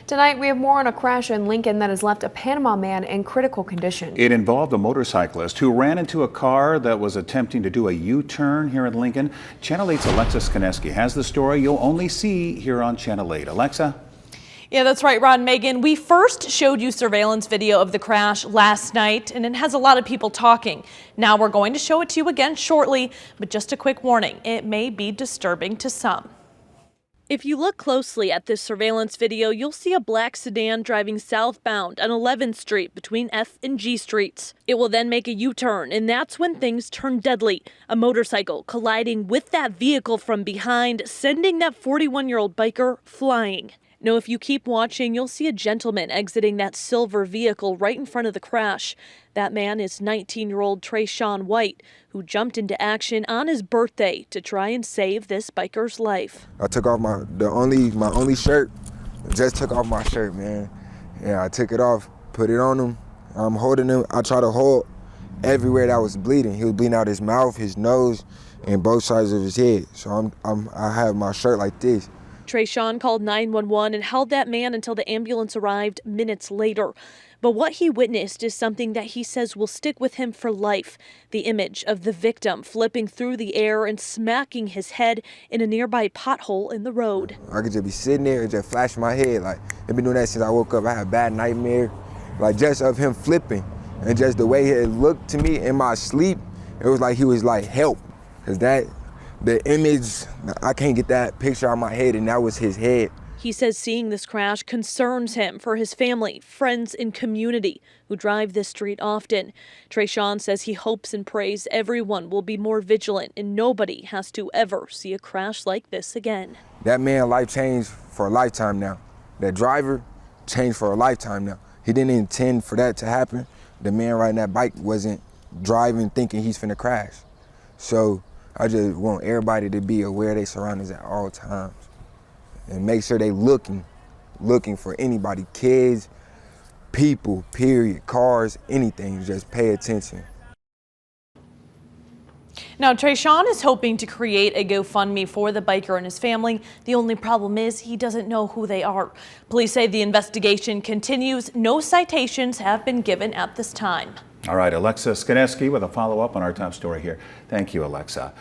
Tonight, we have more on a crash in Lincoln that has left a Panama man in critical condition. It involved a motorcyclist who ran into a car that was attempting to do a U-turn here in Lincoln. Channel 8's Alexa Skineski has the story you'll only see here on Channel 8. Alexa? Yeah, that's right, Rod and Megan. We first showed you surveillance video of the crash last night, and it has a lot of people talking. Now we're going to show it to you again shortly, but just a quick warning, it may be disturbing to some. If you look closely at this surveillance video, you'll see a black sedan driving southbound on 11th Street between F and G Streets. It will then make a U-turn, and that's when things turn deadly. A motorcycle colliding with that vehicle from behind, sending that 41-year-old biker flying. Now, if you keep watching, you'll see a gentleman exiting that silver vehicle right in front of the crash. That man is 19-year-old Trayshawn White, who jumped into action on his birthday to try and save this biker's life. I took off my only shirt. Just took off my shirt, man. Yeah, I took it off, put it on him. I'm holding him. I try to hold everywhere that was bleeding. He was bleeding out his mouth, his nose, and both sides of his head. So I have my shirt like this. Trayshawn called 911 and held that man until the ambulance arrived minutes later. But what he witnessed is something that he says will stick with him for life. The image of the victim flipping through the air and smacking his head in a nearby pothole in the road. I could just be sitting there and just flash my head. Like, I've been doing that since I woke up. I had a bad nightmare. Like, just of him flipping and just the way it looked to me in my sleep, it was like he was like, help. Because the image, I can't get that picture out of my head, and that was his head. He says seeing this crash concerns him for his family, friends, and community who drive this street often. Trayshawn says he hopes and prays everyone will be more vigilant and nobody has to ever see a crash like this again. That man's life changed for a lifetime now. That driver changed for a lifetime now. He didn't intend for that to happen. The man riding that bike wasn't driving thinking he's finna crash. So I just want everybody to be aware of their surroundings at all times and make sure they looking for anybody, kids, people, period, cars, anything. Just pay attention. Now, Trayshawn is hoping to create a GoFundMe for the biker and his family. The only problem is he doesn't know who they are. Police say the investigation continues. No citations have been given at this time. All right, Alexa Skineski with a follow-up on our top story here. Thank you, Alexa.